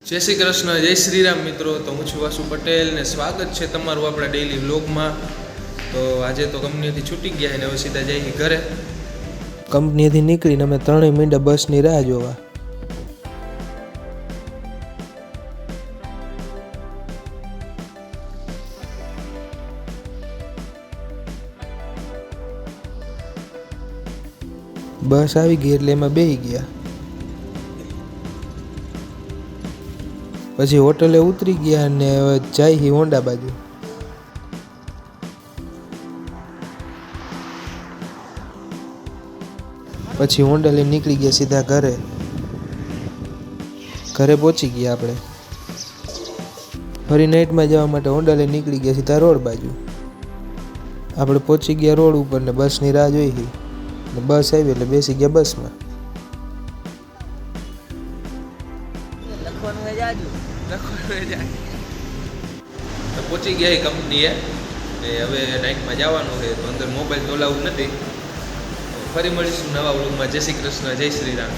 જય શ્રી કૃષ્ણ, જય શ્રી રામ મિત્રો. તો હું છું વાસુ પટેલ ને સ્વાગત છે તમારું આપણા ડેઈલી વ્લોગમાં. તો આજે તો કંપનીથી છૂટી ગયા ને હવે સીધા જઈએ ઘરે. કંપનીથી નીકળીને અમે 3 મિનિટ બસની રાહ જોવા. બસ આવી ગઈ એટલે એમાં બેસી ગયા. પછી હોટલે ઉતરી ગયા અને જાય હોન્ડા બાજુ. પછી હોન્ડા લઈને નીકળી ગયા સીધા ઘરે. ઘરે પહોંચી ગયા આપણે. ફરી નાઇટમાં જવા માટે હોન્ડા લઈને નીકળી ગયા સીધા રોડ બાજુ. આપણે પહોંચી ગયા રોડ ઉપર ને બસની રાહ જોઈ. બસ આવી એટલે બેસી ગયા બસમાં. તો પહોંચી ગયા કંપનીએ. હવે નાઇટમાં જવાનું છે તો અંદર મોબાઈલ તો અલાઉડ નથી. ફરી મળીશું નવા વ્લોગમાં. જય શ્રી કૃષ્ણ, જય શ્રી રામ.